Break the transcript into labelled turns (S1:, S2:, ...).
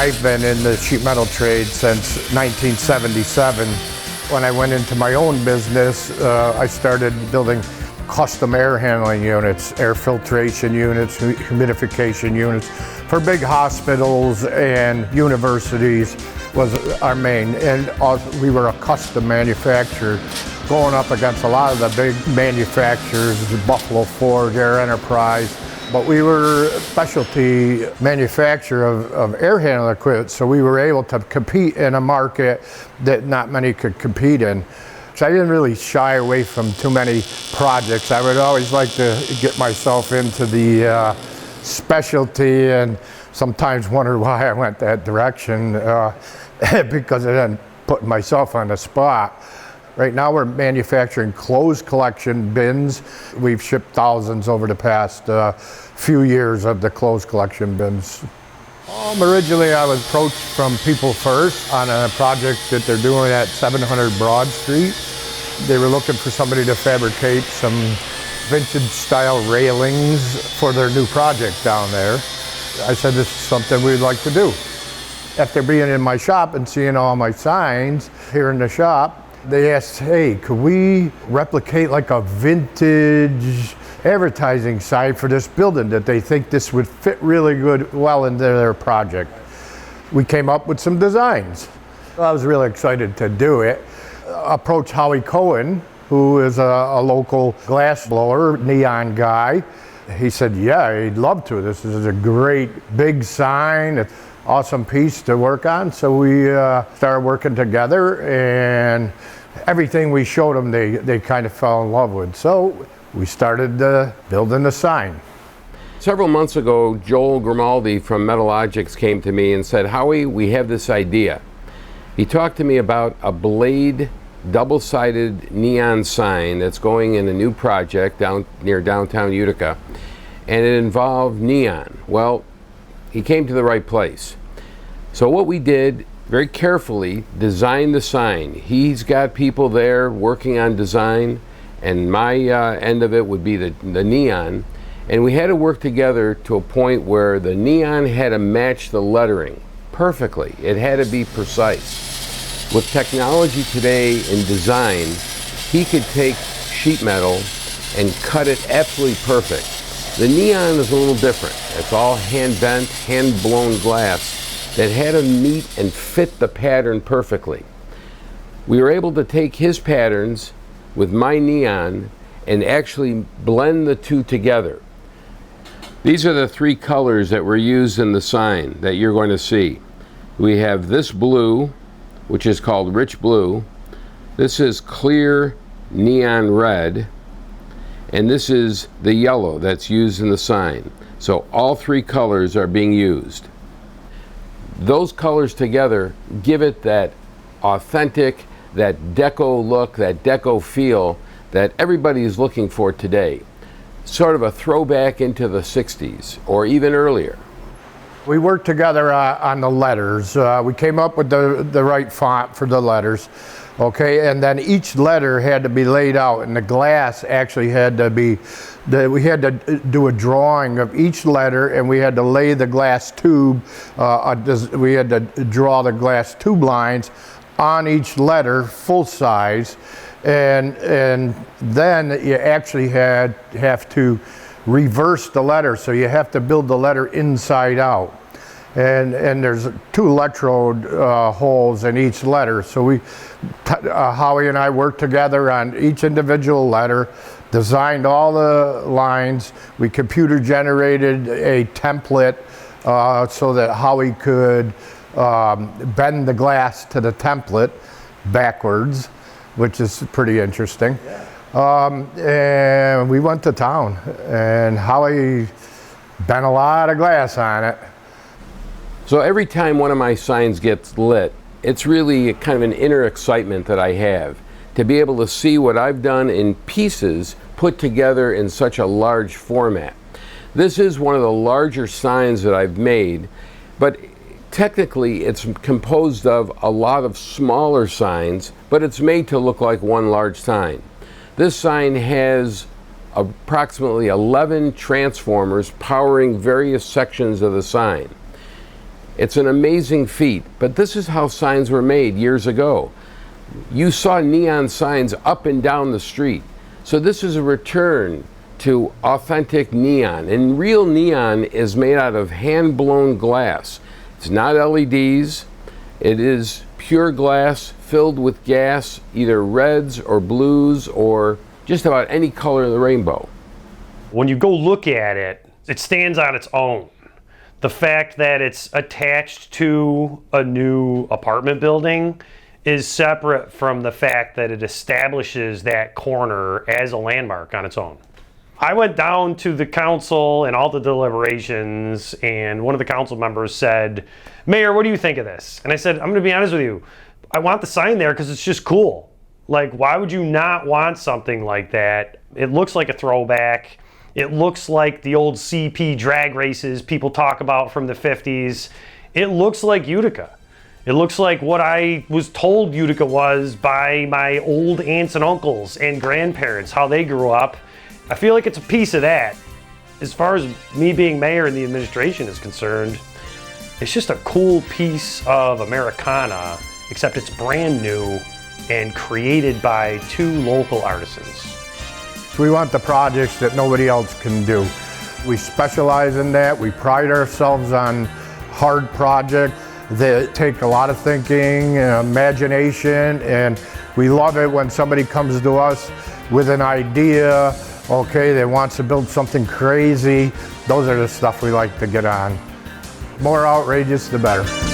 S1: I've been in the sheet metal trade since 1977. When I went into my own business, I started building custom air handling units, air filtration units, humidification units for big hospitals and universities was our main. And we were a custom manufacturer going up against a lot of the big manufacturers, Buffalo Ford, Air Enterprise. But we were a specialty manufacturer of air handling equipment, so we were able to compete in a market that not many could compete in. So I didn't really shy away from too many projects. I would always like to get myself into the specialty, and sometimes wonder why I went that direction because I didn't put myself on the spot. Right now we're manufacturing closed collection bins. We've shipped thousands over the past few years of the closed collection bins. Originally I was approached from People First on a project that they're doing at 700 Broad Street. They were looking for somebody to fabricate some vintage style railings for their new project down there. I said this is something we'd like to do. After being in my shop and seeing all my signs here in the shop, they asked, hey, could we replicate like a vintage advertising sign for this building that they think this would fit really well into their project? We came up with some designs. I was really excited to do it. Approached Howard Cohen, who is a local glass blower, neon guy. He said, yeah, he'd love to. This is a great big sign, awesome piece to work on. So we started working together, and everything we showed them, they kind of fell in love with. So we started building the sign.
S2: Several months ago, Joel Grimaldi from Logix came to me and said, Howie, we have this idea. He talked to me about a blade, double-sided neon sign that's going in a new project down near downtown Utica, and it involved neon. Well, he came to the right place. So what we did, very carefully, designed the sign. He's got people there working on design, and my end of it would be the neon. And we had to work together to a point where the neon had to match the lettering perfectly. It had to be precise. With technology today in design, he could take sheet metal and cut it absolutely perfect. The neon is a little different. It's all hand-bent, hand-blown glass that had to meet and fit the pattern perfectly. We were able to take his patterns with my neon and actually blend the two together. These are the three colors that were used in the sign that you're going to see. We have this blue, which is called rich blue. This is clear neon red. And this is the yellow that's used in the sign. So all three colors are being used. Those colors together give it that authentic, that deco look, that deco feel that everybody is looking for today. Sort of a throwback into the 60s or even earlier.
S1: We worked together on the letters. We came up with the right font for the letters. Okay, and then each letter had to be laid out, and the glass actually had to be, we had to do a drawing of each letter, and we had to lay the glass tube, we had to draw the glass tube lines on each letter, full size, and then you actually have to reverse the letter, so you have to build the letter inside out. And there's 2 electrode holes in each letter. So Howie and I worked together on each individual letter, designed all the lines. We computer generated a template so that Howie could bend the glass to the template backwards, which is pretty interesting. And we went to town, and Howie bent a lot of glass on it.
S2: So every time one of my signs gets lit, it's really kind of an inner excitement that I have to be able to see what I've done in pieces put together in such a large format. This is one of the larger signs that I've made, but technically it's composed of a lot of smaller signs, but it's made to look like one large sign. This sign has approximately 11 transformers powering various sections of the sign. It's an amazing feat, but this is how signs were made years ago. You saw neon signs up and down the street. So this is a return to authentic neon. And real neon is made out of hand-blown glass. It's not LEDs. It is pure glass filled with gas, either reds or blues or just about any color of the rainbow.
S3: When you go look at it, it stands on its own. The fact that it's attached to a new apartment building is separate from the fact that it establishes that corner as a landmark on its own. I went down to the council and all the deliberations, and one of the council members said, "Mayor, what do you think of this?" And I said, "I'm gonna be honest with you. I want the sign there because it's just cool. Like, why would you not want something like that? It looks like a throwback. It looks like the old CP drag races people talk about from the 50s. It looks like Utica. It looks like what I was told Utica was by my old aunts and uncles and grandparents, how they grew up. I feel like it's a piece of that. As far as me being mayor and the administration is concerned, it's just a cool piece of Americana, except it's brand new and created by 2 local artisans."
S1: We want the projects that nobody else can do. We specialize in that. We pride ourselves on hard projects that take a lot of thinking and imagination, and we love it when somebody comes to us with an idea, okay, that wants to build something crazy. Those are the stuff we like to get on. More outrageous, the better.